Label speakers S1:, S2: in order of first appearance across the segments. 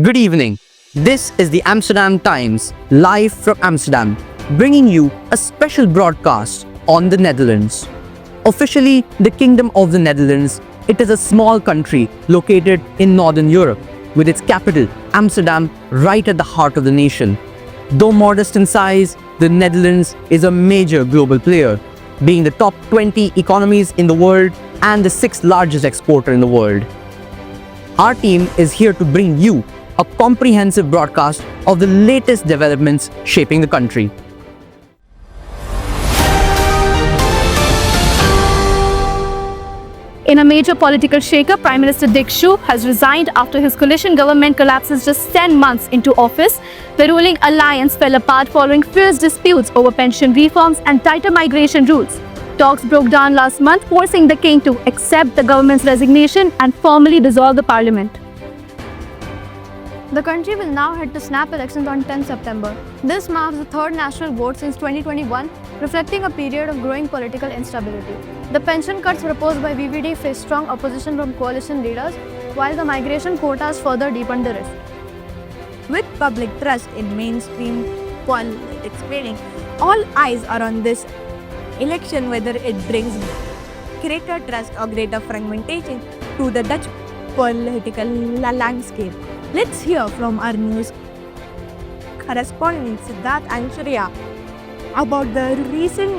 S1: Good evening. This is the Amsterdam Times, live from Amsterdam, bringing you a special broadcast on the Netherlands. Officially, the Kingdom of the Netherlands, it is a small country located in Northern Europe, with its capital, Amsterdam, right at the heart of the nation. Though modest in size, the Netherlands is a major global player, being the top 20 economies in the world and the 6th largest exporter in the world. Our team is here to bring you a comprehensive broadcast of the latest developments shaping the country.
S2: In a major political shakeup, Prime Minister Dick Schoof has resigned after his coalition government collapses just 10 months into office. The ruling alliance fell apart following fierce disputes over pension reforms and tighter migration rules. Talks broke down last month, forcing the king to accept the government's resignation and formally dissolve the parliament. The country will now head to snap elections on 10 September. This marks the third national vote since 2021, reflecting a period of growing political instability. The pension cuts proposed by VVD face strong opposition from coalition leaders, while the migration quotas further deepened the risk.
S3: With public trust in mainstream politics fading, all eyes are on this election, whether it brings greater trust or greater fragmentation to the Dutch political landscape. Let's hear from our news correspondent Siddharth and Shreya about the recent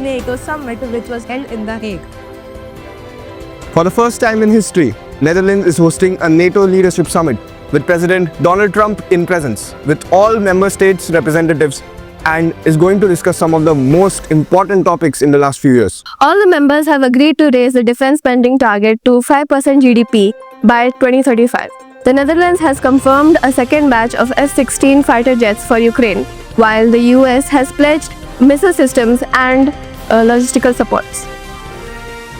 S3: NATO summit which was held in The Hague.
S4: For the first time in history, Netherlands is hosting a NATO leadership summit with President Donald Trump in presence, with all member states representatives, and is going to discuss some of the most important topics in the last few years.
S2: All the members have agreed to raise the defense spending target to 5% GDP by 2035. The Netherlands has confirmed a second batch of F-16 fighter jets for Ukraine, while the US has pledged missile systems and logistical supports.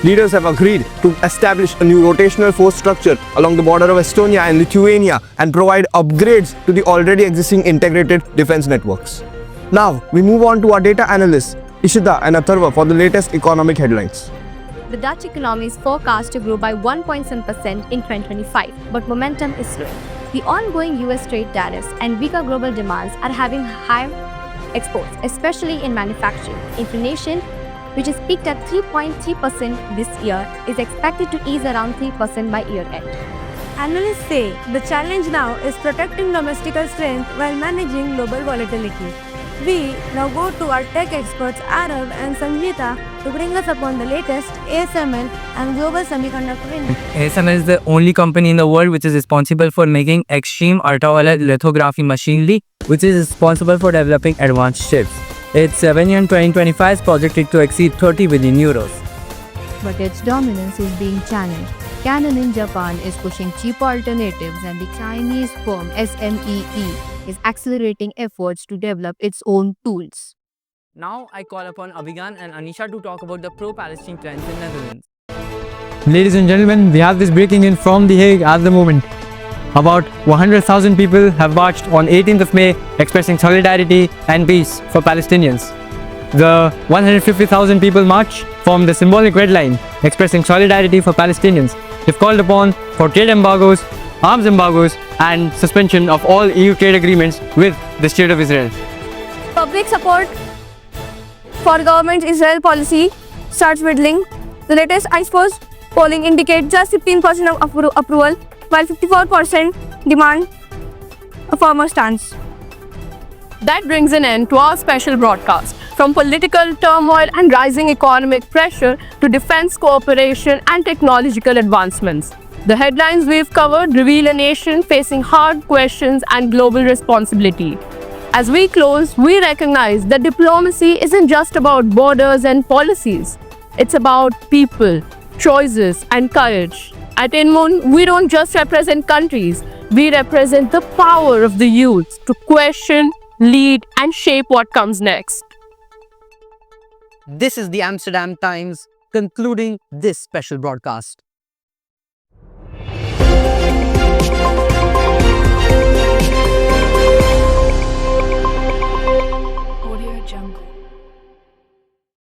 S4: Leaders have agreed to establish a new rotational force structure along the border of Estonia and Lithuania and provide upgrades to the already existing integrated defense networks. Now, we move on to our data analysts, Ishita and Atharva, for the latest economic headlines.
S2: The Dutch economy is forecast to grow by 1.7% in 2025, but momentum is slowing. The ongoing US trade tariffs and weaker global demands are having high exports, especially in manufacturing. Inflation, which is peaked at 3.3% this year, is expected to ease around 3% by year end.
S3: Analysts say the challenge now is protecting domestic strength while managing global volatility. We now go to our tech experts Arav and Sangeeta to bring us upon the latest ASML and global semiconductor industry.
S5: ASML is the only company in the world which is responsible for making extreme ultraviolet lithography machinery, which is responsible for developing advanced chips. Its revenue in 2025 is projected to exceed 30 billion euros.
S6: But its dominance is being challenged. Canon in Japan is pushing cheaper alternatives, and the Chinese firm SMEE is accelerating efforts to develop its own tools.
S5: Now I call upon Abhigan and Anisha to talk about the pro-Palestine trends in Netherlands.
S7: Ladies and gentlemen, we have this breaking in from The Hague at the moment. About 100,000 people have marched on 18th of May expressing solidarity and peace for Palestinians. The 150,000 people march form the symbolic red line expressing solidarity for Palestinians. They've called upon for trade embargoes, arms embargoes, and suspension of all EU trade agreements with the State of Israel.
S2: Public support for government Israel policy starts dwindling. The latest ICSE polling indicates just 15% of approval, while 54% demand a firmer stance. That brings an end to our special broadcast. From political turmoil and rising economic pressure to defense cooperation and technological advancements, the headlines we've covered reveal a nation facing hard questions and global responsibility. As we close, we recognize that diplomacy isn't just about borders and policies. It's about people, choices, and courage. At INMUN, we don't just represent countries, we represent the power of the youth to question, lead, and shape what comes next.
S1: This is the Amsterdam Times concluding this special broadcast.